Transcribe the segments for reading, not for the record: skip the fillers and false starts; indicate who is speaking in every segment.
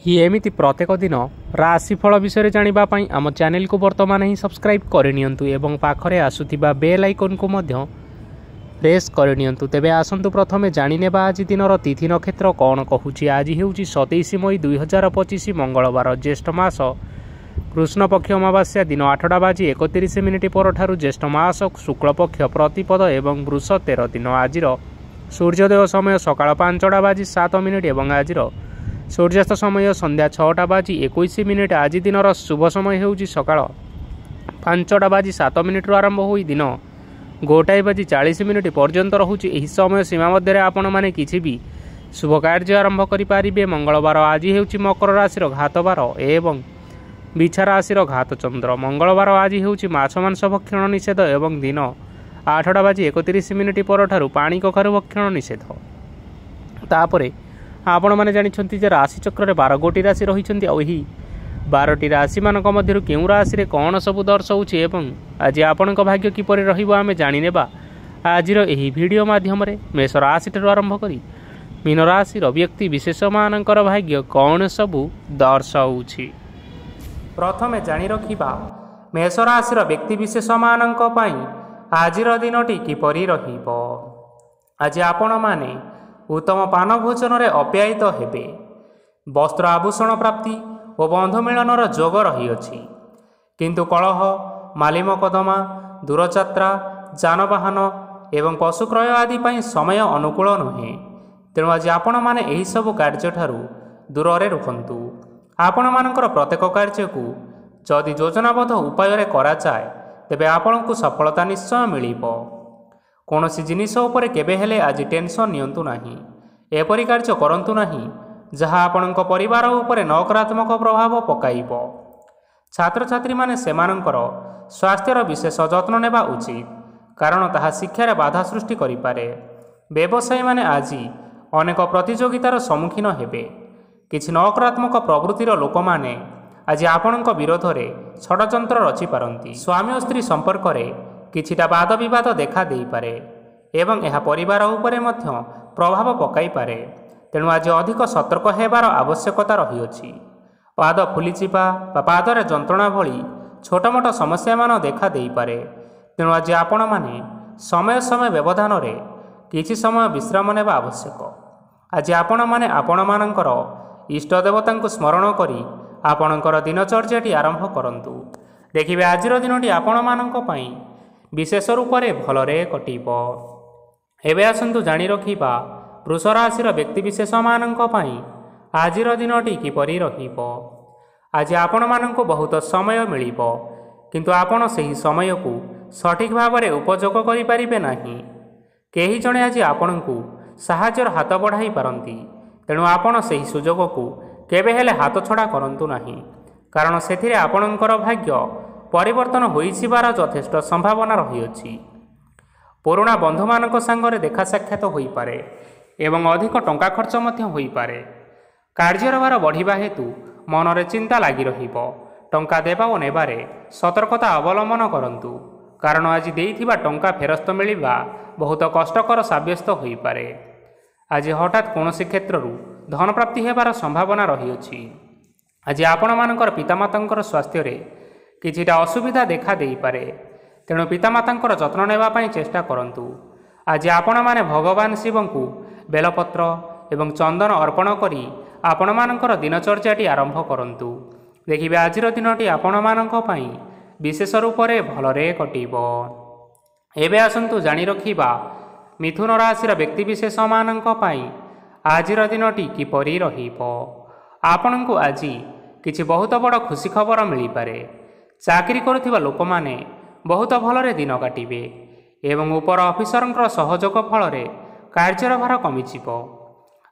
Speaker 1: एमिति प्रत्येक दिन राशिफल विषय जानिबा पई आम चैनल को वर्तमान ही सब्सक्राइब करनियंतु एवं पाखरे आसुथिबा बेल आइकन को मध्य प्रेस करनियंतु। तेबे आसंतु प्रथमे जानिनेबा आज दिनर तिथि नक्षत्र कौन कहूची। आज हेउची 27 मई 2025 मंगलवार, ज्येष्ठ मास कृष्ण पक्ष अमावास्या दिन 8:31 परठारु ज्येष्ठ मास शुक्ल पक्ष प्रतिपद एवं वृष 13 दिन। आजिर सूर्योदय समय सकाळ 5:07 एवं आजिर सूर्यास्त समय संध्या 6:21। आज दिनर शुभ समय हेउची सकाळ 5:07 आरंभ होई दिन 1:40 पर्यंत रहुची। एही समय सीमा मध्य आपण माने किछि भी शुभ कार्य आरंभ करि पारिबे। मंगलवार आज हेउची मकर राशि घात बार एवं बिछा राशि घात चंद्र। मंगलवार आज हेउची माछ मांस भक्षण निषेध एवं दिन 8:31 परठारु पानी कखारु भक्षण निषेध। तापरे आपण माने जानिछंती जे राशि चक्र रे 12 गोटी राशि रहिछंती। आ एही 12टी राशि मानक मध्यरु केउ राशि रे कोन सब दर्शाउछि एवं आज आपणक भाग्य किपरि रहिबो आमे जानिनेबा आजिर एही वीडियो माध्यम रे। मेष राशि ठारु आरंभ करी मीन राशि रो व्यक्ति विशेष मानकर भाग्य कोन सब दर्शाउछि। प्रथमे जानि रखिबा मेष राशि रो व्यक्ति विशेष मानक पई आजिर दिनटी किपरि रहिबो। आज आपण माने उत्तम पान भोजन रे अप्यायित हेबे। वस्त्र आभूषण प्राप्ति और बंधु मिलनर जोग रही। किंतु कलह माली मकदमा दूरयात्रा जानवाहन एवं पशु क्रय आदि पाई समय अनुकूल नुहे। तेणु आज आपण माने एही सब कार्य ठारू दूर रे रुहंतु। आपण मानकर प्रत्येक कार्य को जदि योजनाबद्ध उपाय रे करा जाए तेबे आपनकु सफलता निश्चय मिलिबो। कौनसी जिनिष उपरे केबे हेले आज टेंशन नियंतु नाही। एपरि कार्य करंतु नाही जहाँ आपणक परिवार उपरे नकारात्मक प्रभाव पकाइबो। छात्र छात्री माने सेमानंकर स्वास्थ्यर विशेष जत्न नेबा उचित, कारण ताहा शिक्षार बाधा सृष्टि करिपारे। व्यवसायी माने आज अनेक प्रतियोगितार सम्मुखीन हेबे। किछि नकारात्मक प्रवृत्तिर लोक माने आज आपणक विरोध रे षडयंत्र रचि पारंती। स्वामी और स्त्री संपर्क रे किछिटा वाद विवाद देखा देई पारे एवं यह परिवार उपरे मध्य प्रभाव पकाई पारे। तेणु आज अधिक सतर्क हेबार आवश्यकता रही। पाद फुलीचिपा पादरे जंत्रणा भली छोट मोट समस्या मान देखा देई पारे। तेणु आज आपण माने समय समय व्यवधान रे किछि समय विश्राम नेबा आवश्यक। आज आपण माने आपण मानकर इष्ट देवता स्मरण करी आपणकर दिनचर्याटी आरंभ करंतु। देखिबे आजिर दिनटी आपण मानक पई विशेष रूप से भलरे कटिबो। एबे आसंतु जानि रखिबा वृष राशिर व्यक्ति विशेष मानक पई आजिर दिनटी किपरि रहिबो। आज आपण मानंको बहुत समय मिलिबो, किंतु आपण सही समय को सठिक भाव में उपयोग करि परिबे नाही। केही जणे आज आपणकु साहाय्यर हाथ बढ़ाई पारंती। तेणु आपण सही सुजोग को केबे हेले हाथ छड़ा करंतु नाही, कारण सेथिरे आपणकर भाग्य परिवर्तन होइसिबार यथेष्ट संभावना रही। पुराणा बंधु मानक संगरे देखा साक्षात होई पारे एवं अधिक टंका खर्च मध्य होई पारे। कार्यर भार बढ़िबा हेतु मनरे चिंता लागी रहिबो। टंका देबा और नेबारे सतर्कता अवलंबन करंतु, कारण आज देइथिबा टंका फेरस्त मिलिबा बहुत कष्टकर साब्यस्त होई पारे। आज हठात कोनोसी क्षेत्ररु धन प्राप्ति हेबार संभावना रही। आज आपण मानकर पितामातांकर स्वास्थ्य रे किछिटा असुविधा देखा देई पारे। तेणु पितामातांकर जत्न नेबा पई चेष्टा करंतु। आज आपण माने भगवान शिव को बेलपत्र एवं चंदन अर्पण करी आपण मानकर दिनचर्याटी आरंभ करंतु। देखिबे आजिर दिनटी आपण मानक पई विशेष रूप से भलरे कटिबो। एबे आसंतु जानि रखिबा मिथुन राशिर व्यक्ति विशेष मानक पई आजिर दिनटी किपरि रहिबो। आपणकु आज किछि बहुत बड़ खुशी खबर मिली पारे। चाकरी करुथिबा लोक माने बहुत भलरे दिन काटिबे एवं उपर अफिसरंकर सहयोग फल कार्यर भार कमिजिबो।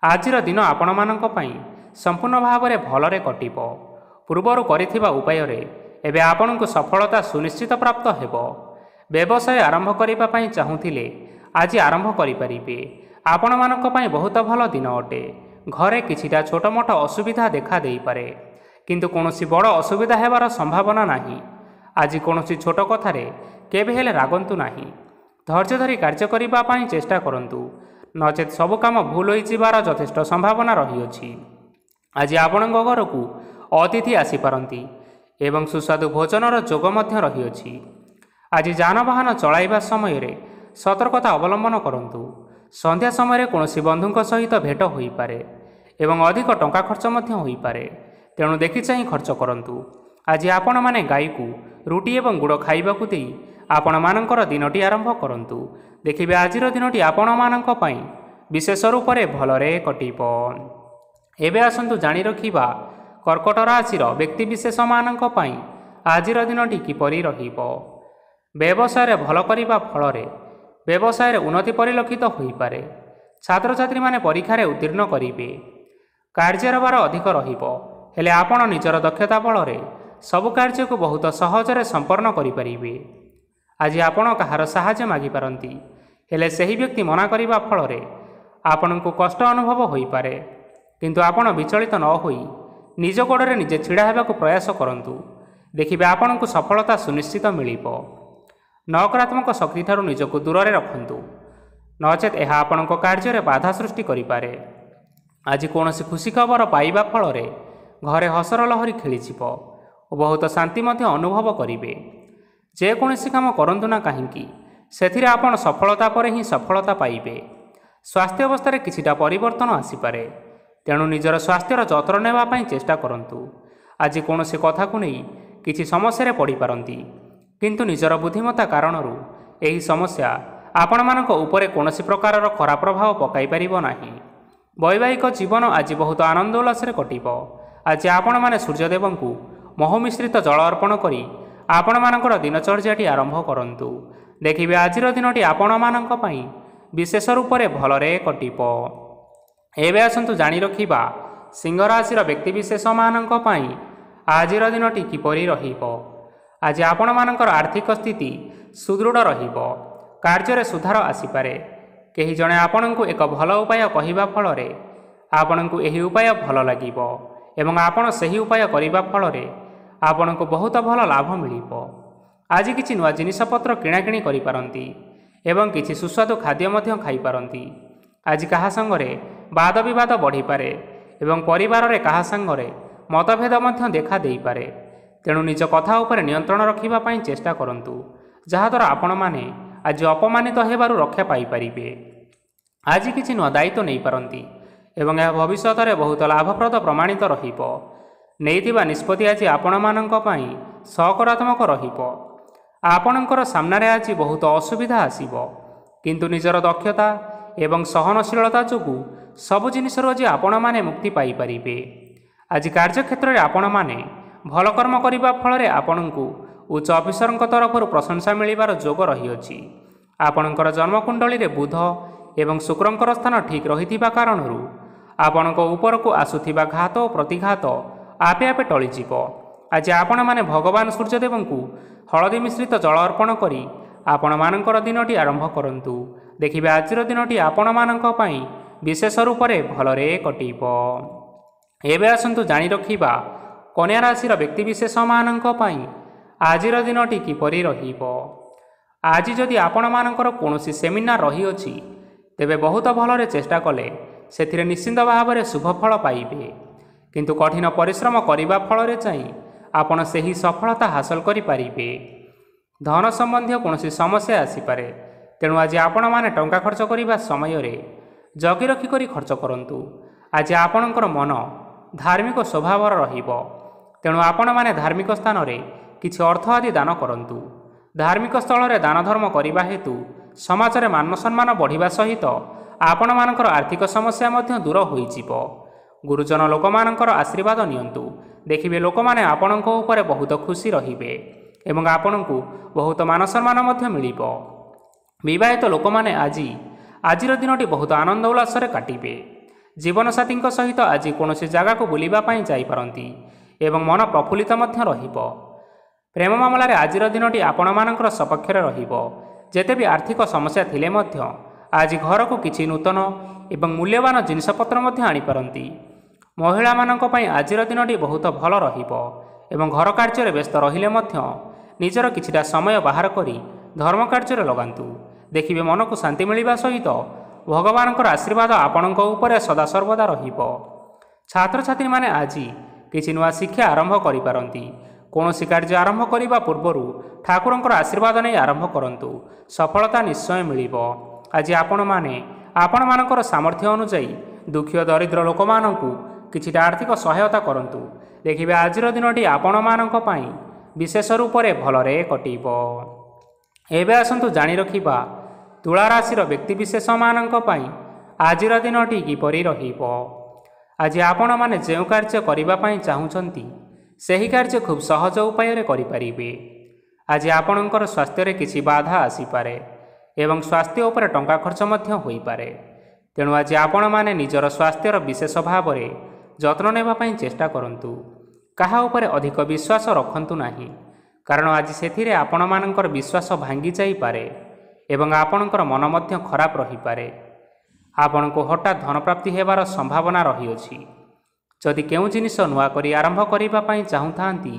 Speaker 1: आजिर दिन आपण मानक पई संपूर्ण भाव में भलरे कटिबो। पूर्वरु करिथिबा उपाय रे एबे आपणकु सफलता सुनिश्चित प्राप्त हेबो। व्यवसाय आरंभ करिबा पई चाहुथिले आज आरंभ करि परिबे। आपण मानक पई बहुत भल दिन अटे। घरे किछिटा छोट मोट असुविधा देखा देई पारे, किंतु कोनोसी बड़ असुविधा हेबार संभावना नाही। आज कोनोसी छोट कथारे केबे हेले रागंतु नाही। धैर्य धरी कार्य करिबा पई चेष्टा करंतु, नचेत सब काम भूल होइजिबार यथेष्ट संभावना रही। ଆଜି ଆପଣଙ୍କ ଘରକୁ ଅତିଥି ଆସିପାରନ୍ତି ଏବଂ ସୁସ୍ୱାଦୁ ଭୋଜନର ଯୋଗ ମଧ୍ୟ ରହିଅଛି। ଆଜି ଯାନବାହନ ଚଳାଇବା ସମୟରେ ସତର୍କତା ଅବଲମ୍ବନ କରନ୍ତୁ। ସନ୍ଧ୍ୟା ସମୟରେ କୌଣସି ବନ୍ଧୁଙ୍କ ସହିତ ଭେଟ ହୋଇପାରେ ଏବଂ ଅଧିକ ଟଙ୍କା ଖର୍ଚ୍ଚ ମଧ୍ୟ ହୋଇପାରେ, ତେଣୁ ଦେଖିଚାହିଁ ଖର୍ଚ୍ଚ କରନ୍ତୁ। ଆଜି ଆପଣମାନେ ଗାଈକୁ ରୁଟି ଏବଂ ଗୁଡ଼ ଖାଇବାକୁ ଦେଇ ଆପଣମାନଙ୍କର ଦିନଟି ଆରମ୍ଭ କରନ୍ତୁ। ଦେଖିବେ ଆଜିର ଦିନଟି ଆପଣମାନଙ୍କ ପାଇଁ ବିଶେଷ ରୂପରେ ଭଲରେ କଟିବ। ଏବେ ଆସନ୍ତୁ ଜାଣି ରଖିବା କର୍କଟ ରାଶିର ବ୍ୟକ୍ତିବିଶେଷମାନଙ୍କ ପାଇଁ ଆଜିର ଦିନଟି କିପରି ରହିବ। ବ୍ୟବସାୟରେ ଭଲ କରିବା ଫଳରେ ବ୍ୟବସାୟରେ ଉନ୍ନତି ପରିଲକ୍ଷିତ ହୋଇପାରେ। ଛାତ୍ରଛାତ୍ରୀମାନେ ପରୀକ୍ଷାରେ ଉତ୍ତୀର୍ଣ୍ଣ କରିବେ। କାର୍ଯ୍ୟର ଭାର ଅଧିକ ରହିବ, ହେଲେ ଆପଣ ନିଜର ଦକ୍ଷତା ବଳରେ ସବୁ କାର୍ଯ୍ୟକୁ ବହୁତ ସହଜରେ ସମ୍ପନ୍ନ କରିପାରିବେ। ଆଜି ଆପଣ କାହାର ସାହାଯ୍ୟ ମାଗିପାରନ୍ତି, ହେଲେ ସେହି ବ୍ୟକ୍ତି ମନା କରିବା ଫଳରେ ଆପଣଙ୍କୁ କଷ୍ଟ ଅନୁଭବ ହୋଇପାରେ। କିନ୍ତୁ ଆପଣ ବିଚଳିତ ନ ହୋଇ ନିଜ ଗୋଡ଼ରେ ନିଜେ ଛିଡ଼ା ହେବାକୁ ପ୍ରୟାସ କରନ୍ତୁ। ଦେଖିବେ ଆପଣଙ୍କୁ ସଫଳତା ସୁନିଶ୍ଚିତ ମିଳିବ। ନକାରାତ୍ମକ ଶକ୍ତିଠାରୁ ନିଜକୁ ଦୂରରେ ରଖନ୍ତୁ, ନଚେତ୍ ଏହା ଆପଣଙ୍କ କାର୍ଯ୍ୟରେ ବାଧା ସୃଷ୍ଟି କରିପାରେ। ଆଜି କୌଣସି ଖୁସି ଖବର ପାଇବା ଫଳରେ ଘରେ ହସର ଲହରୀ ଖେଳିଯିବ ଓ ବହୁତ ଶାନ୍ତି ମଧ୍ୟ ଅନୁଭବ କରିବେ। ଯେକୌଣସି କାମ କରନ୍ତୁ ନା କାହିଁକି, ସେଥିରେ ଆପଣ ସଫଳତା ପରେ ହିଁ ସଫଳତା ପାଇବେ। ସ୍ୱାସ୍ଥ୍ୟ ଅବସ୍ଥାରେ କିଛିଟା ପରିବର୍ତ୍ତନ ଆସିପାରେ, ତେଣୁ ନିଜର ସ୍ୱାସ୍ଥ୍ୟର ଯତ୍ନ ନେବା ପାଇଁ ଚେଷ୍ଟା କରନ୍ତୁ। ଆଜି କୌଣସି କଥାକୁ ନେଇ କିଛି ସମସ୍ୟାରେ ପଡ଼ିପାରନ୍ତି, କିନ୍ତୁ ନିଜର ବୁଦ୍ଧିମତ୍ତା କାରଣରୁ ଏହି ସମସ୍ୟା ଆପଣମାନଙ୍କ ଉପରେ କୌଣସି ପ୍ରକାରର ଖରାପ ପ୍ରଭାବ ପକାଇ ପାରିବ ନାହିଁ। ବୈବାହିକ ଜୀବନ ଆଜି ବହୁତ ଆନନ୍ଦ ଉଲ୍ଲାସରେ କଟିବ। ଆଜି ଆପଣମାନେ ସୂର୍ଯ୍ୟଦେବଙ୍କୁ ମହୁ ମିଶ୍ରିତ ଜଳ ଅର୍ପଣ କରି ଆପଣମାନଙ୍କର ଦିନଚର୍ଯ୍ୟାଟି ଆରମ୍ଭ କରନ୍ତୁ। ଦେଖିବେ ଆଜିର ଦିନଟି ଆପଣମାନଙ୍କ ପାଇଁ ବିଶେଷ ରୂପରେ ଭଲରେ କଟିବ। ଏବେ ଆସନ୍ତୁ ଜାଣି ରଖିବା ସିଂହ ରାଶିର ବ୍ୟକ୍ତିବିଶେଷମାନଙ୍କ ପାଇଁ ଆଜିର ଦିନଟି କିପରି ରହିବ। ଆଜି ଆପଣମାନଙ୍କର ଆର୍ଥିକ ସ୍ଥିତି ସୁଦୃଢ଼ ରହିବ। କାର୍ଯ୍ୟରେ ସୁଧାର ଆସିପାରେ। କେହି ଜଣେ ଆପଣଙ୍କୁ ଏକ ଭଲ ଉପାୟ କହିବା ଫଳରେ ଆପଣଙ୍କୁ ଏହି ଉପାୟ ଭଲ ଲାଗିବ ଏବଂ ଆପଣ ସେହି ଉପାୟ କରିବା ଫଳରେ ଆପଣଙ୍କୁ ବହୁତ ଭଲ ଲାଭ ମିଳିବ। ଆଜି କିଛି ନୂଆ ଜିନିଷପତ୍ର କିଣାକିଣି କରିପାରନ୍ତି ଏବଂ କିଛି ସୁସ୍ୱାଦୁ ଖାଦ୍ୟ ମଧ୍ୟ ଖାଇପାରନ୍ତି। ଆଜି କାହା ସାଙ୍ଗରେ ବାଦ ବିବାଦ ବଢ଼ିପାରେ ଏବଂ ପରିବାରରେ କାହା ସାଙ୍ଗରେ ମତଭେଦ ମଧ୍ୟ ଦେଖା ଦେଇପାରେ। ତେଣୁ ନିଜ କଥା ଉପରେ ନିୟନ୍ତ୍ରଣ ରଖିବା ପାଇଁ ଚେଷ୍ଟା କରନ୍ତୁ, ଯାହାଦ୍ୱାରା ଆପଣମାନେ ଆଜି ଅପମାନିତ ହେବାରୁ ରକ୍ଷା ପାଇପାରିବେ। ଆଜି କିଛି ନୂଆ ଦାୟିତ୍ୱ ନେଇପାରନ୍ତି ଏବଂ ଏହା ଭବିଷ୍ୟତରେ ବହୁତ ଲାଭପ୍ରଦ ପ୍ରମାଣିତ ରହିବ। ନେଇଥିବା ନିଷ୍ପତ୍ତି ଆଜି ଆପଣମାନଙ୍କ ପାଇଁ ସକାରାତ୍ମକ ରହିବ। ଆପଣଙ୍କର ସାମ୍ନାରେ ଆଜି ବହୁତ ଅସୁବିଧା ଆସିବ, କିନ୍ତୁ ନିଜର ଦକ୍ଷତା ଏବଂ ସହନଶୀଳତା ଯୋଗୁଁ ସବୁ ଜିନିଷରୁ ଆଜି ଆପଣମାନେ ମୁକ୍ତି ପାଇପାରିବେ। ଆଜି କାର୍ଯ୍ୟକ୍ଷେତ୍ରରେ ଆପଣମାନେ ଭଲ କର୍ମ କରିବା ଫଳରେ ଆପଣଙ୍କୁ ଉଚ୍ଚ ଅଫିସରଙ୍କ ତରଫରୁ ପ୍ରଶଂସା ମିଳିବାର ଯୋଗ ରହିଅଛି। ଆପଣଙ୍କର ଜନ୍ମକୁଣ୍ଡଳୀରେ ବୁଧ ଏବଂ ଶୁକ୍ରଙ୍କର ସ୍ଥାନ ଠିକ୍ ରହିଥିବା କାରଣରୁ ଆପଣଙ୍କ ଉପରକୁ ଆସୁଥିବା ଘାତ ଓ ପ୍ରତିଘାତ ଆପେ ଆପେ ଟଳିଯିବ। ଆଜି ଆପଣମାନେ ଭଗବାନ ସୂର୍ଯ୍ୟଦେବଙ୍କୁ ହଳଦୀ ମିଶ୍ରିତ ଜଳ ଅର୍ପଣ କରି ଆପଣମାନଙ୍କର ଦିନଟି ଆରମ୍ଭ କରନ୍ତୁ। ଦେଖିବେ ଆଜିର ଦିନଟି ଆପଣମାନଙ୍କ ପାଇଁ ବିଶେଷ ରୂପରେ ଭଲରେ କଟିବ। ଏବେ ଆସନ୍ତୁ ଜାଣି ରଖିବା କନ୍ୟା ରାଶିର ବ୍ୟକ୍ତିବିଶେଷମାନଙ୍କ ପାଇଁ ଆଜିର ଦିନଟି କିପରି ରହିବ। ଆଜି ଯଦି ଆପଣମାନଙ୍କର କୌଣସି ସେମିନାର ରହିଅଛି, ତେବେ ବହୁତ ଭଲରେ ଚେଷ୍ଟା କଲେ ସେଥିରେ ନିଶ୍ଚିନ୍ତ ଭାବରେ ଶୁଭ ଫଳ ପାଇବେ। କିନ୍ତୁ କଠିନ ପରିଶ୍ରମ କରିବା ଫଳରେ ଯାଇ ଆପଣ ସେହି ସଫଳତା ହାସଲ କରିପାରିବେ। ଧନ ସମ୍ବନ୍ଧୀୟ କୌଣସି ସମସ୍ୟା ଆସିପାରେ, ତେଣୁ ଆଜି ଆପଣମାନେ ଟଙ୍କା ଖର୍ଚ୍ଚ କରିବା ସମୟରେ ଜଗି ରଖି କରି ଖର୍ଚ୍ଚ କରନ୍ତୁ। ଆଜି ଆପଣଙ୍କର ମନ ଧାର୍ମିକ ସ୍ୱଭାବର ରହିବ, ତେଣୁ ଆପଣମାନେ ଧାର୍ମିକ ସ୍ଥାନରେ କିଛି ଅର୍ଥ ଆଦି ଦାନ କରନ୍ତୁ। ଧାର୍ମିକ ସ୍ଥଳରେ ଦାନ ଧର୍ମ କରିବା ହେତୁ ସମାଜରେ ମାନ ସମ୍ମାନ ବଢ଼ିବା ସହିତ ଆପଣମାନଙ୍କର ଆର୍ଥିକ ସମସ୍ୟା ମଧ୍ୟ ଦୂର ହୋଇଯିବ। ଗୁରୁଜନ ଲୋକମାନଙ୍କର ଆଶୀର୍ବାଦ ନିଅନ୍ତୁ। ଦେଖିବେ ଲୋକମାନେ ଆପଣଙ୍କ ଉପରେ ବହୁତ ଖୁସି ରହିବେ ଏବଂ ଆପଣଙ୍କୁ ବହୁତ ମାନ ସମ୍ମାନ ମଧ୍ୟ ମିଳିବ। ବିବାହିତ ଲୋକମାନେ ଆଜିର ଦିନଟି ବହୁତ ଆନନ୍ଦ ଉଲ୍ଲାସରେ କାଟିବେ। ଜୀବନସାଥୀଙ୍କ ସହିତ ଆଜି କୌଣସି ଜାଗାକୁ ବୁଲିବା ପାଇଁ ଯାଇପାରନ୍ତି ଏବଂ ମନ ପ୍ରଫୁଲ୍ଲିତ ମଧ୍ୟ ରହିବ। ପ୍ରେମ ମାମଲାରେ ଆଜିର ଦିନଟି ଆପଣମାନଙ୍କର ସପକ୍ଷରେ ରହିବ। ଯେତେ ବି ଆର୍ଥିକ ସମସ୍ୟା ଥିଲେ ମଧ୍ୟ ଆଜି ଘରକୁ କିଛି ନୂତନ ଏବଂ ମୂଲ୍ୟବାନ ଜିନିଷପତ୍ର ମଧ୍ୟ ଆଣିପାରନ୍ତି। ମହିଳାମାନଙ୍କ ପାଇଁ ଆଜିର ଦିନଟି ବହୁତ ଭଲ ରହିବ ଏବଂ ଘର କାର୍ଯ୍ୟରେ ବ୍ୟସ୍ତ ରହିଲେ ମଧ୍ୟ ନିଜର କିଛିଟା ସମୟ ବାହାର କରି ଧର୍ମ କାର୍ଯ୍ୟରେ ଲଗାନ୍ତୁ। ଦେଖିବେ ମନକୁ ଶାନ୍ତି ମିଳିବା ସହିତ ଭଗବାନଙ୍କର ଆଶୀର୍ବାଦ ଆପଣଙ୍କ ଉପରେ ସଦାସର୍ବଦା ରହିବ। ଛାତ୍ରଛାତ୍ରୀମାନେ ଆଜି କିଛି ନୂଆ ଶିକ୍ଷା ଆରମ୍ଭ କରିପାରନ୍ତି। କୌଣସି କାର୍ଯ୍ୟ ଆରମ୍ଭ କରିବା ପୂର୍ବରୁ ଠାକୁରଙ୍କର ଆଶୀର୍ବାଦ ନେଇ ଆରମ୍ଭ କରନ୍ତୁ। ସଫଳତା ନିଶ୍ଚୟ ମିଳିବ। ଆଜି ଆପଣମାନେ ଆପଣମାନଙ୍କର ସାମର୍ଥ୍ୟ ଅନୁଯାୟୀ ଦୁଃଖୀ ଓ ଦରିଦ୍ର ଲୋକମାନଙ୍କୁ କିଛିଟା ଆର୍ଥିକ ସହାୟତା କରନ୍ତୁ। ଦେଖିବେ ଆଜିର ଦିନଟି ଆପଣମାନଙ୍କ ପାଇଁ ବିଶେଷ ରୂପରେ ଭଲରେ କଟିବ। ଏବେ ଆସନ୍ତୁ ଜାଣି ରଖିବା ତୁଳା ରାଶିର ବ୍ୟକ୍ତିବିଶେଷମାନଙ୍କ ପାଇଁ ଆଜିର ଦିନଟି କିପରି ରହିବ। ଆଜି ଆପଣମାନେ ଯେଉଁ କାର୍ଯ୍ୟ କରିବା ପାଇଁ ଚାହୁଁଛନ୍ତି ସେହି କାର୍ଯ୍ୟ ଖୁବ୍ ସହଜ ଉପାୟରେ କରିପାରିବେ। ଆଜି ଆପଣଙ୍କର ସ୍ୱାସ୍ଥ୍ୟରେ କିଛି ବାଧା ଆସିପାରେ ଏବଂ ସ୍ୱାସ୍ଥ୍ୟ ଉପରେ ଟଙ୍କା ଖର୍ଚ୍ଚ ମଧ୍ୟ ହୋଇପାରେ। ତେଣୁ ଆଜି ଆପଣମାନେ ନିଜର ସ୍ୱାସ୍ଥ୍ୟର ବିଶେଷ ଭାବରେ ଯତ୍ନ ନେବା ପାଇଁ ଚେଷ୍ଟା କରନ୍ତୁ। କାହା ଉପରେ ଅଧିକ ବିଶ୍ୱାସ ରଖନ୍ତୁ ନାହିଁ, କାରଣ ଆଜି ସେଥିରେ ଆପଣମାନଙ୍କର ବିଶ୍ୱାସ ଭାଙ୍ଗି ଯାଇପାରେ ଏବଂ ଆପଣଙ୍କର ମନ ମଧ୍ୟ ଖରାପ ରହିପାରେ। ଆପଣଙ୍କୁ ହଠାତ୍ ଧନପ୍ରାପ୍ତି ହେବାର ସମ୍ଭାବନା ରହିଅଛି। ଯଦି କେଉଁ ଜିନିଷ ନୂଆ କରି ଆରମ୍ଭ କରିବା ପାଇଁ ଚାହୁଁଥାନ୍ତି,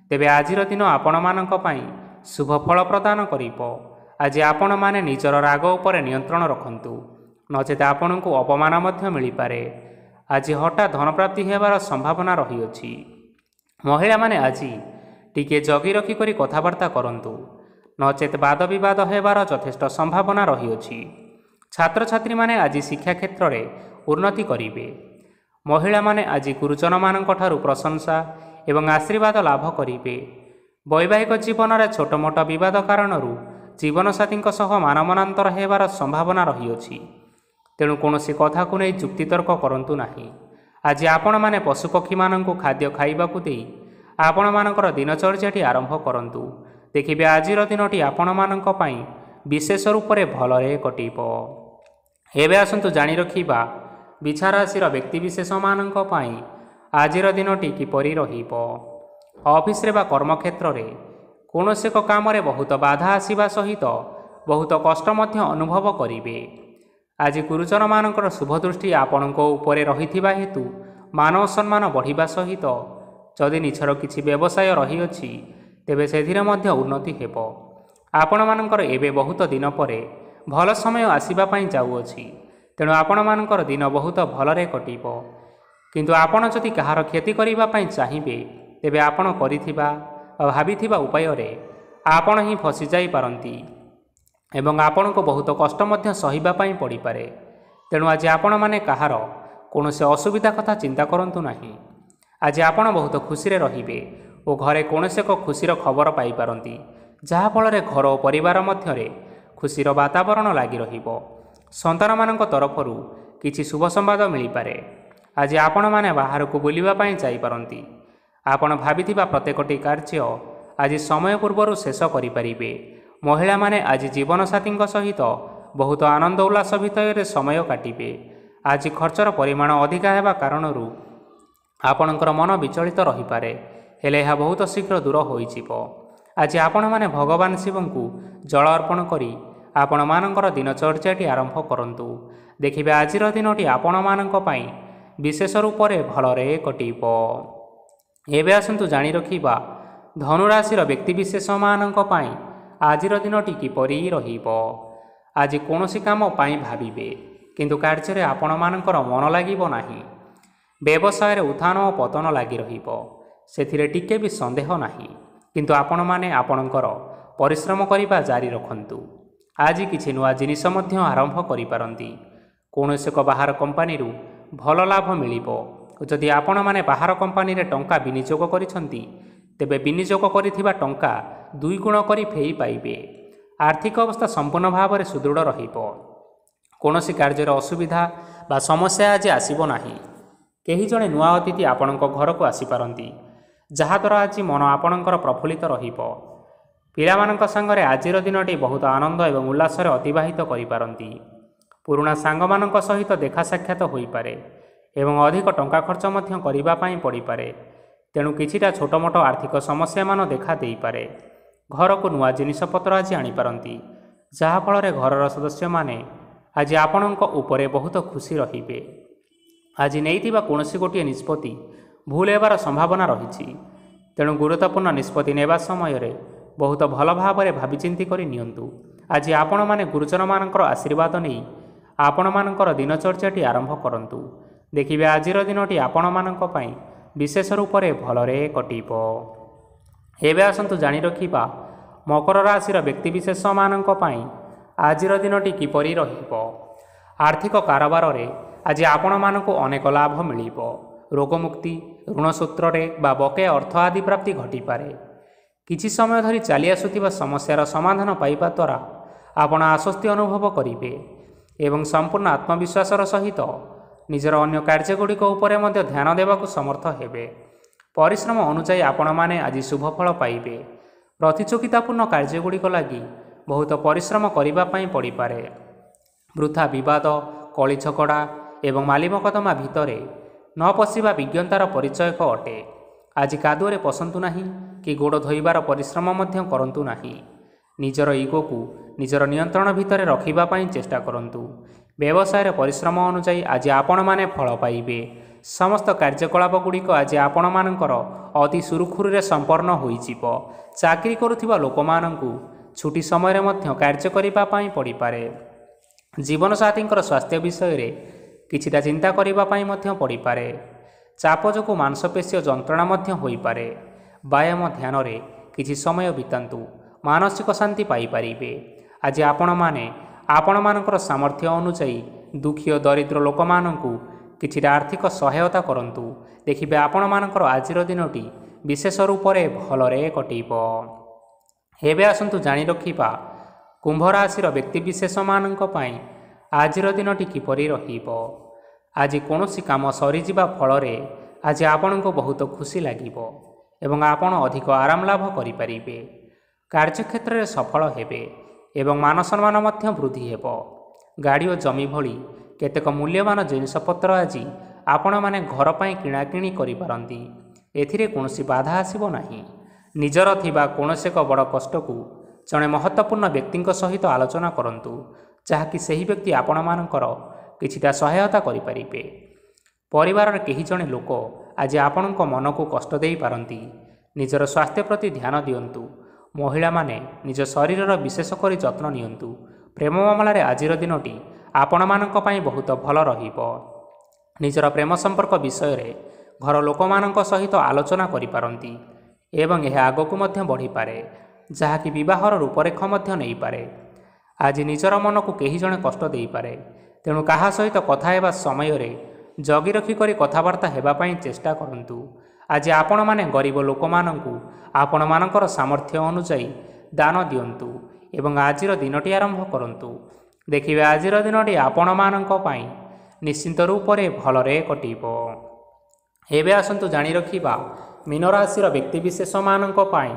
Speaker 1: ତେବେ ଆଜିର ଦିନ ଆପଣମାନଙ୍କ ପାଇଁ ଶୁଭ ଫଳ ପ୍ରଦାନ କରିବ। ଆଜି ଆପଣମାନେ ନିଜର ରାଗ ଉପରେ ନିୟନ୍ତ୍ରଣ ରଖନ୍ତୁ, ନଚେତ ଆପଣଙ୍କୁ ଅପମାନ ମଧ୍ୟ ମିଳିପାରେ। ଆଜି ହଠାତ୍ ଧନପ୍ରାପ୍ତି ହେବାର ସମ୍ଭାବନା ରହିଅଛି। ମହିଳାମାନେ ଆଜି ଟିକିଏ ଜଗି ରଖିକରି କଥାବାର୍ତ୍ତା କରନ୍ତୁ, ନଚେତ ବାଦ ବିବାଦ ହେବାର ଯଥେଷ୍ଟ ସମ୍ଭାବନା ରହିଅଛି। ଛାତ୍ରଛାତ୍ରୀମାନେ ଆଜି ଶିକ୍ଷା କ୍ଷେତ୍ରରେ ଉନ୍ନତି କରିବେ। ମହିଳାମାନେ ଆଜି ଗୁରୁଜନମାନଙ୍କ ଠାରୁ ପ୍ରଶଂସା ଏବଂ ଆଶୀର୍ବାଦ ଲାଭ କରିବେ। ବୈବାହିକ ଜୀବନରେ ଛୋଟ ମୋଟ ବିବାଦ କାରଣରୁ ଜୀବନସାଥୀଙ୍କ ସହ ମାନମନାନ୍ତର ହେବାର ସମ୍ଭାବନା ରହିଅଛି। ତେଣୁ କୌଣସି କଥାକୁ ନେଇ ଯୁକ୍ତିତର୍କ କରନ୍ତୁ ନାହିଁ। ଆଜି ଆପଣମାନେ ପଶୁପକ୍ଷୀମାନଙ୍କୁ ଖାଦ୍ୟ ଖାଇବାକୁ ଦେଇ ଆପଣମାନଙ୍କର ଦିନଚର୍ଯ୍ୟାଟି ଆରମ୍ଭ କରନ୍ତୁ। ଦେଖିବେ ଆଜିର ଦିନଟି ଆପଣମାନଙ୍କ ପାଇଁ ବିଶେଷ ରୂପରେ ଭଲରେ କଟିବ। ଏବେ ଆସନ୍ତୁ ଜାଣି ରଖିବା ବିଛା ରାଶିର ବ୍ୟକ୍ତିବିଶେଷମାନଙ୍କ ପାଇଁ ଆଜିର ଦିନଟି କିପରି ରହିବ। ଅଫିସରେ ବା କର୍ମକ୍ଷେତ୍ରରେ କୌଣସି ଏକ କାମରେ ବହୁତ ବାଧା ଆସିବା ସହିତ ବହୁତ କଷ୍ଟ ମଧ୍ୟ ଅନୁଭବ କରିବେ। ଆଜି ଗୁରୁଜନମାନଙ୍କର ଶୁଭଦୃଷ୍ଟି ଆପଣଙ୍କ ଉପରେ ରହିଥିବା ହେତୁ ମାନ ଓ ସମ୍ମାନ ବଢ଼ିବା ସହିତ ଯଦି ନିଜର କିଛି ବ୍ୟବସାୟ ରହିଅଛି, ତେବେ ସେଥିରେ ମଧ୍ୟ ଉନ୍ନତି ହେବ। ଆପଣମାନଙ୍କର ଏବେ ବହୁତ ଦିନ ପରେ ଭଲ ସମୟ ଆସିବା ପାଇଁ ଯାଉଅଛି। ତେଣୁ ଆପଣମାନଙ୍କର ଦିନ ବହୁତ ଭଲରେ କଟିବ। କିନ୍ତୁ ଆପଣ ଯଦି କାହାର କ୍ଷତି କରିବା ପାଇଁ ଚାହିଁବେ, ତେବେ ଆପଣ କରିଥିବା ବା ଭାବିଥିବା ଉପାୟରେ ଆପଣ ହିଁ ଫସିଯାଇପାରନ୍ତି ଏବଂ ଆପଣଙ୍କୁ ବହୁତ କଷ୍ଟ ମଧ୍ୟ ସହିବା ପାଇଁ ପଡ଼ିପାରେ। ତେଣୁ ଆଜି ଆପଣମାନେ କାହାର କୌଣସି ଅସୁବିଧା କଥା ଚିନ୍ତା କରନ୍ତୁ ନାହିଁ। ଆଜି ଆପଣ ବହୁତ ଖୁସିରେ ରହିବେ ଓ ଘରେ କୌଣସି ଏକ ଖୁସିର ଖବର ପାଇପାରନ୍ତି, ଯାହାଫଳରେ ଘର ଓ ପରିବାର ମଧ୍ୟରେ ଖୁସିର ବାତାବରଣ ଲାଗି ରହିବ। ସନ୍ତାନମାନଙ୍କ ତରଫରୁ କିଛି ଶୁଭ ସମ୍ବାଦ ମିଳିପାରେ। ଆଜି ଆପଣମାନେ ବାହାରକୁ ବୁଲିବା ପାଇଁ ଯାଇପାରନ୍ତି। ଆପଣ ଭାବିଥିବା ପ୍ରତ୍ୟେକଟି କାର୍ଯ୍ୟ ଆଜି ସମୟ ପୂର୍ବରୁ ଶେଷ କରିପାରିବେ। ମହିଳାମାନେ ଆଜି ଜୀବନସାଥୀଙ୍କ ସହିତ ବହୁତ ଆନନ୍ଦ ଉଲ୍ଲାସ ଭିତରେ ସମୟ କାଟିବେ। ଆଜି ଖର୍ଚ୍ଚର ପରିମାଣ ଅଧିକା ହେବା କାରଣରୁ ଆପଣଙ୍କର ମନ ବିଚଳିତ ରହିପାରେ, ହେଲେ ଏହା ବହୁତ ଶୀଘ୍ର ଦୂର ହୋଇଯିବ। ଆଜି ଆପଣମାନେ ଭଗବାନ ଶିବଙ୍କୁ ଜଳ ଅର୍ପଣ କରି ଆପଣମାନଙ୍କର ଦିନଚର୍ଯ୍ୟାଟି ଆରମ୍ଭ କରନ୍ତୁ। ଦେଖିବେ ଆଜିର ଦିନଟି ଆପଣମାନଙ୍କ ପାଇଁ ବିଶେଷ ରୂପରେ ଭଲରେ କଟିବ। ଏବେ ଆସନ୍ତୁ ଜାଣି ରଖିବା ଧନୁରାଶିର ବ୍ୟକ୍ତିବିଶେଷମାନଙ୍କ ପାଇଁ ଆଜିର ଦିନଟି କିପରି ରହିବ। ଆଜି କୌଣସି କାମ ପାଇଁ ଭାବିବେ, କିନ୍ତୁ କାର୍ଯ୍ୟରେ ଆପଣମାନଙ୍କର ମନ ଲାଗିବ ନାହିଁ। ବ୍ୟବସାୟରେ ଉତ୍ଥାନ ଓ ପତନ ଲାଗି ରହିବ, ସେଥିରେ ଟିକେ ବି ସନ୍ଦେହ ନାହିଁ। କିନ୍ତୁ ଆପଣମାନେ ଆପଣଙ୍କର ପରିଶ୍ରମ କରିବା ଜାରି ରଖନ୍ତୁ। ଆଜି କିଛି ନୂଆ ଜିନିଷ ମଧ୍ୟ ଆରମ୍ଭ କରିପାରନ୍ତି। କୌଣସି ଏକ ବାହାର କମ୍ପାନୀରୁ ଭଲ ଲାଭ ମିଳିବ। ଯଦି ଆପଣମାନେ ବାହାର କମ୍ପାନୀରେ ଟଙ୍କା ବିନିଯୋଗ କରିଛନ୍ତି, ତେବେ ବିନିଯୋଗ କରିଥିବା ଟଙ୍କା 2 ଗୁଣ କରି ଫେରି ପାଇବେ। ଆର୍ଥିକ ଅବସ୍ଥା ସମ୍ପୂର୍ଣ୍ଣ ଭାବରେ ସୁଦୃଢ଼ ରହିବ। କୌଣସି କାର୍ଯ୍ୟରେ ଅସୁବିଧା ବା ସମସ୍ୟା ଆଜି ଆସିବ ନାହିଁ। କେହି ଜଣେ ନୂଆ ଅତିଥି ଆପଣଙ୍କ ଘରକୁ ଆସିପାରନ୍ତି, ଯାହାଦ୍ୱାରା ଆଜି ମନ ଆପଣଙ୍କର ପ୍ରଫୁଲ୍ଲିତ ରହିବ। ପିଲାମାନଙ୍କ ସାଙ୍ଗରେ ଆଜିର ଦିନଟି ବହୁତ ଆନନ୍ଦ ଏବଂ ଉଲ୍ଲାସରେ ଅତିବାହିତ କରିପାରନ୍ତି। ପୁରୁଣା ସାଙ୍ଗମାନଙ୍କ ସହିତ ଦେଖା ସାକ୍ଷାତ ହୋଇପାରେ ଏବଂ ଅଧିକ ଟଙ୍କା ଖର୍ଚ୍ଚ ମଧ୍ୟ କରିବା ପାଇଁ ପଡ଼ିପାରେ। ତେଣୁ କିଛିଟା ଛୋଟମୋଟ ଆର୍ଥିକ ସମସ୍ୟାମାନ ଦେଖା ଦେଇପାରେ। ଘରକୁ ନୂଆ ଜିନିଷପତ୍ର ଆଜି ଆଣିପାରନ୍ତି, ଯାହାଫଳରେ ଘରର ସଦସ୍ୟମାନେ ଆଜି ଆପଣଙ୍କ ଉପରେ ବହୁତ ଖୁସି ରହିବେ। ଆଜି ନେଇଥିବା କୌଣସି ଗୋଟିଏ ନିଷ୍ପତ୍ତି ଭୁଲ ହେବାର ସମ୍ଭାବନା ରହିଛି। ତେଣୁ ଗୁରୁତ୍ୱପୂର୍ଣ୍ଣ ନିଷ୍ପତ୍ତି ନେବା ସମୟରେ ବହୁତ ଭଲ ଭାବରେ ଭାବିଚିନ୍ତି କରି ନିଅନ୍ତୁ। ଆଜି ଆପଣମାନେ ଗୁରୁଜନମାନଙ୍କର ଆଶୀର୍ବାଦ ନେଇ ଆପଣମାନଙ୍କର ଦିନଚର୍ଯ୍ୟାଟି ଆରମ୍ଭ କରନ୍ତୁ। ଦେଖିବେ ଆଜିର ଦିନଟି ଆପଣମାନଙ୍କ ପାଇଁ ବିଶେଷ ରୂପରେ ଭଲରେ କଟିବ। ଏବେ ଆସନ୍ତୁ ଜାଣି ରଖିବା ମକର ରାଶିର ବ୍ୟକ୍ତିବିଶେଷମାନଙ୍କ ପାଇଁ ଆଜିର ଦିନଟି କିପରି ରହିବ। ଆର୍ଥିକ କାରବାରରେ ଆଜି ଆପଣମାନଙ୍କୁ ଅନେକ ଲାଭ ମିଳିବ। ରୋଗମୁକ୍ତି, ଋଣ ସୂତ୍ରରେ ବା ବକେୟା ଅର୍ଥ ଆଦି ପ୍ରାପ୍ତି ଘଟିପାରେ। କିଛି ସମୟ ଧରି ଚାଲି ଆସୁଥିବା ସମସ୍ୟାର ସମାଧାନ ପାଇବା ଦ୍ୱାରା ଆପଣ ଆଶ୍ୱସ୍ତି ଅନୁଭବ କରିବେ ଏବଂ ସମ୍ପୂର୍ଣ୍ଣ ଆତ୍ମବିଶ୍ୱାସର ସହିତ ନିଜର ଅନ୍ୟ କାର୍ଯ୍ୟଗୁଡ଼ିକ ଉପରେ ମଧ୍ୟ ଧ୍ୟାନ ଦେବାକୁ ସମର୍ଥ ହେବେ। ପରିଶ୍ରମ ଅନୁଯାୟୀ ଆପଣମାନେ ଆଜି ଶୁଭଫଳ ପାଇବେ। ପ୍ରତିଯୋଗିତାପୂର୍ଣ୍ଣ କାର୍ଯ୍ୟଗୁଡ଼ିକ ଲାଗି ବହୁତ ପରିଶ୍ରମ କରିବା ପାଇଁ ପଡ଼ିପାରେ। ବୃଥା ବିବାଦ, କଳି ଝଗଡ଼ା ଏବଂ ମାଲିମକଦ୍ଦମା ଭିତରେ ନ ପଶିବା ବିଜ୍ଞତାର ପରିଚୟକ ଅଟେ। ଆଜି କାଦୁଅରେ ପଶନ୍ତୁ ନାହିଁ କି ଗୋଡ଼ ଧୋଇବାର ପରିଶ୍ରମ ମଧ୍ୟ କରନ୍ତୁ ନାହିଁ। ନିଜର ଇଗୋକୁ ନିଜର ନିୟନ୍ତ୍ରଣ ଭିତରେ ରଖିବା ପାଇଁ ଚେଷ୍ଟା କରନ୍ତୁ। ବ୍ୟବସାୟରେ ପରିଶ୍ରମ ଅନୁଯାୟୀ ଆଜି ଆପଣମାନେ ଫଳ ପାଇବେ। ସମସ୍ତ କାର୍ଯ୍ୟକଳାପଗୁଡ଼ିକ ଆଜି ଆପଣମାନଙ୍କର ଅତି ସୁରୁଖୁରୁରେ ସମ୍ପନ୍ନ ହୋଇଯିବ। ଚାକିରି କରୁଥିବା ଲୋକମାନଙ୍କୁ ଛୁଟି ସମୟରେ ମଧ୍ୟ କାର୍ଯ୍ୟ କରିବା ପାଇଁ ପଡ଼ିପାରେ। ଜୀବନସାଥୀଙ୍କର ସ୍ୱାସ୍ଥ୍ୟ ବିଷୟରେ କିଛିଟା ଚିନ୍ତା କରିବା ପାଇଁ ମଧ୍ୟ ପଡ଼ିପାରେ। ଚାପ ଯୋଗୁଁ ମାଂସପେଶୀୟ ଯନ୍ତ୍ରଣା ମଧ୍ୟ ହୋଇପାରେ। ବ୍ୟାୟାମ ଧ୍ୟାନରେ କିଛି ସମୟ ବିତାନ୍ତୁ, ମାନସିକ ଶାନ୍ତି ପାଇପାରିବେ। ଆଜି ଆପଣମାନେ ଆପଣମାନଙ୍କର ସାମର୍ଥ୍ୟ ଅନୁଯାୟୀ ଦୁଃଖୀ ଓ ଦରିଦ୍ର ଲୋକମାନଙ୍କୁ କିଛିଟା ଆର୍ଥିକ ସହାୟତା କରନ୍ତୁ। ଦେଖିବେ ଆପଣମାନଙ୍କର ଆଜିର ଦିନଟି ବିଶେଷ ରୂପରେ ଭଲରେ କଟିବ। ଏବେ ଆସନ୍ତୁ ଜାଣି ରଖିବା କୁମ୍ଭ ରାଶିର ବ୍ୟକ୍ତିବିଶେଷମାନଙ୍କ ପାଇଁ ଆଜିର ଦିନଟି କିପରି ରହିବ। ଆଜି କୌଣସି କାମ ସରିଯିବା ଫଳରେ ଆଜି ଆପଣଙ୍କୁ ବହୁତ ଖୁସି ଲାଗିବ ଏବଂ ଆପଣ ଅଧିକ ଆରାମ ଲାଭ କରିପାରିବେ। କାର୍ଯ୍ୟକ୍ଷେତ୍ରରେ ସଫଳ ହେବେ ଏବଂ ମାନସମ୍ମାନ ମଧ୍ୟ ବୃଦ୍ଧି ହେବ। ଗାଡ଼ି ଓ ଜମି ଭଳି କେତେକ ମୂଲ୍ୟବାନ ଜିନିଷପତ୍ର ଆଜି ଆପଣମାନେ ଘର ପାଇଁ କିଣାକିଣି କରିପାରନ୍ତି। ଏଥିରେ କୌଣସି ବାଧା ଆସିବ ନାହିଁ। ନିଜର ଥିବା କୌଣସି ଏକ ବଡ଼ କଷ୍ଟକୁ ଜଣେ ମହତ୍ତ୍ୱପୂର୍ଣ୍ଣ ବ୍ୟକ୍ତିଙ୍କ ସହିତ ଆଲୋଚନା କରନ୍ତୁ, ଯାହାକି ସେହି ବ୍ୟକ୍ତି ଆପଣମାନଙ୍କର କିଛିଟା ସହାୟତା କରିପାରିବେ। ପରିବାରର କେହି ଜଣେ ଲୋକ ଆଜି ଆପଣଙ୍କ ମନକୁ କଷ୍ଟ ଦେଇପାରନ୍ତି। ନିଜର ସ୍ୱାସ୍ଥ୍ୟ ପ୍ରତି ଧ୍ୟାନ ଦିଅନ୍ତୁ। ମହିଳାମାନେ ନିଜ ଶରୀରର ବିଶେଷ କରି ଯତ୍ନ ନିଅନ୍ତୁ। ପ୍ରେମ ମାମଲାରେ ଆଜିର ଦିନଟି ଆପଣମାନଙ୍କ ପାଇଁ ବହୁତ ଭଲ ରହିବ। ନିଜର ପ୍ରେମ ସମ୍ପର୍କ ବିଷୟରେ ଘର ଲୋକମାନଙ୍କ ସହିତ ଆଲୋଚନା କରିପାରନ୍ତି ଏବଂ ଏହା ଆଗକୁ ମଧ୍ୟ ବଢ଼ିପାରେ, ଯାହାକି ବିବାହର ରୂପରେଖ ମଧ୍ୟ ନେଇପାରେ। ଆଜି ନିଜର ମନକୁ କେହି ଜଣେ କଷ୍ଟ ଦେଇପାରେ, ତେଣୁ କାହା ସହିତ କଥା ହେବା ସମୟରେ ଜଗି ରଖି କରି କଥାବାର୍ତ୍ତା ହେବା ପାଇଁ ଚେଷ୍ଟା କରନ୍ତୁ। ଆଜି ଆପଣମାନେ ଗରିବ ଲୋକମାନଙ୍କୁ ଆପଣମାନଙ୍କର ସାମର୍ଥ୍ୟ ଅନୁଯାୟୀ ଦାନ ଦିଅନ୍ତୁ ଏବଂ ଆଜିର ଦିନଟି ଆରମ୍ଭ କରନ୍ତୁ। ଦେଖିବେ ଆଜିର ଦିନଟି ଆପଣମାନଙ୍କ ପାଇଁ ନିଶ୍ଚିନ୍ତ ରୂପରେ ଭଲରେ କଟିବ। ଏବେ ଆସନ୍ତୁ ଜାଣି ରଖିବା ମୀନ ରାଶିର ବ୍ୟକ୍ତିବିଶେଷମାନଙ୍କ ପାଇଁ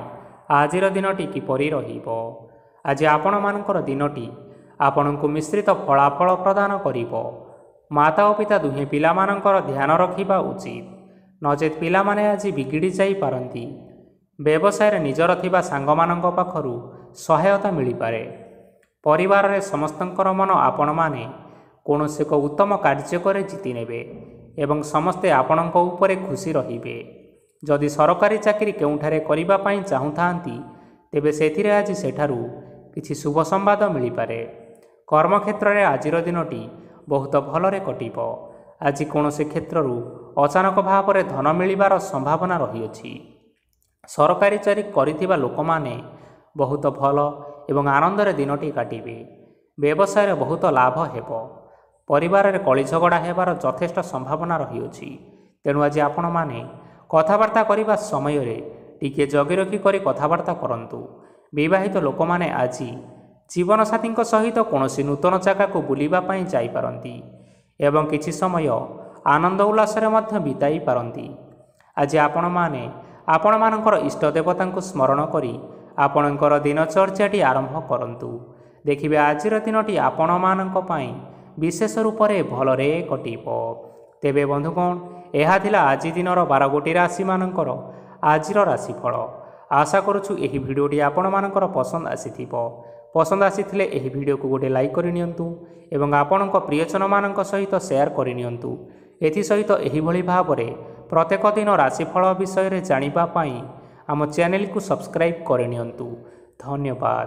Speaker 1: ଆଜିର ଦିନଟି କିପରି ରହିବ। ଆଜି ଆପଣମାନଙ୍କର ଦିନଟି ଆପଣଙ୍କୁ ମିଶ୍ରିତ ଫଳାଫଳ ପ୍ରଦାନ କରିବ। ମାତା ଓ ପିତା ଦୁହେଁ ପିଲାମାନଙ୍କର ଧ୍ୟାନ ରଖିବା ଉଚିତ, ନଚେତ୍ ପିଲାମାନେ ଆଜି ବିଗିଡ଼ି ଯାଇପାରନ୍ତି। ବ୍ୟବସାୟରେ ନିଜର ଥିବା ସାଙ୍ଗମାନଙ୍କ ପାଖରୁ ସହାୟତା ମିଳିପାରେ। ପରିବାରରେ ସମସ୍ତଙ୍କର ମନ ଆପଣମାନେ କୌଣସି ଏକ ଉତ୍ତମ କାର୍ଯ୍ୟ କରି ଜିତି ନେବେ ଏବଂ ସମସ୍ତେ ଆପଣଙ୍କ ଉପରେ ଖୁସି ରହିବେ। ଯଦି ସରକାରୀ ଚାକିରି କେଉଁଠାରେ କରିବା ପାଇଁ ଚାହୁଁଥାନ୍ତି, ତେବେ ସେଥିରେ ଆଜି ସେଠାରୁ କିଛି ଶୁଭ ସମ୍ବାଦ ମିଳିପାରେ। କର୍ମକ୍ଷେତ୍ରରେ ଆଜିର ଦିନଟି ବହୁତ ଭଲରେ କଟିବ। ଆଜି କୌଣସି କ୍ଷେତ୍ରରୁ ଅଚାନକ ଭାବରେ ଧନ ମିଳିବାର ସମ୍ଭାବନା ରହିଅଛି। ସରକାରୀ ଚାକିରି କରିଥିବା ଲୋକମାନେ ବହୁତ ଭଲ ଏବଂ ଆନନ୍ଦରେ ଦିନଟି କାଟିବେ। ବ୍ୟବସାୟରେ ବହୁତ ଲାଭ ହେବ। ପରିବାରରେ କଳି ଝଗଡ଼ା ହେବାର ଯଥେଷ୍ଟ ସମ୍ଭାବନା ରହିଅଛି, ତେଣୁ ଆଜି ଆପଣମାନେ କଥାବାର୍ତ୍ତା କରିବା ସମୟରେ ଟିକିଏ ଜଗି ରଖି କରି କଥାବାର୍ତ୍ତା କରନ୍ତୁ। ବିବାହିତ ଲୋକମାନେ ଆଜି ଜୀବନସାଥୀଙ୍କ ସହିତ କୌଣସି ନୂତନ ଜାଗାକୁ ବୁଲିବା ପାଇଁ ଯାଇପାରନ୍ତି ଏବଂ କିଛି ସମୟ ଆନନ୍ଦ ଉଲ୍ଲାସରେ ମଧ୍ୟ ବିତାଇ ପାରନ୍ତି। ଆଜି ଆପଣମାନେ ଆପଣମାନଙ୍କର ଇଷ୍ଟ ଦେବତାଙ୍କୁ ସ୍ମରଣ କରି ଆପଣଙ୍କର ଦିନଚର୍ଯ୍ୟାଟି ଆରମ୍ଭ କରନ୍ତୁ। ଦେଖିବେ ଆଜିର ଦିନଟି ଆପଣମାନଙ୍କ ପାଇଁ ବିଶେଷ ରୂପରେ ଭଲରେ କଟିବ। ତେବେ ବନ୍ଧୁଗଣ, ଏହା ଥିଲା ଆଜି ଦିନର 12ଗୋଟି ରାଶିମାନଙ୍କର ଆଜିର ରାଶିଫଳ। ଆଶା କରୁଛୁ ଏହି ଭିଡ଼ିଓଟି ଆପଣମାନଙ୍କର ପସନ୍ଦ ଆସିଥିବ। ପସନ୍ଦ ଆସିଥିଲେ ଏହି ଭିଡ଼ିଓକୁ ଗୋଟେ ଲାଇକ୍ କରିନିଅନ୍ତୁ ଏବଂ ଆପଣଙ୍କ ପ୍ରିୟଜନମାନଙ୍କ ସହିତ ସେୟାର କରିନିଅନ୍ତୁ। ଏଥିସହିତ ଏହିଭଳି ଭାବରେ ପ୍ରତ୍ୟେକ ଦିନ ରାଶିଫଳ ବିଷୟରେ ଜାଣିବା ପାଇଁ ଆମ ଚ୍ୟାନେଲକୁ ସବସ୍କ୍ରାଇବ୍ କରିନିଅନ୍ତୁ। ଧନ୍ୟବାଦ।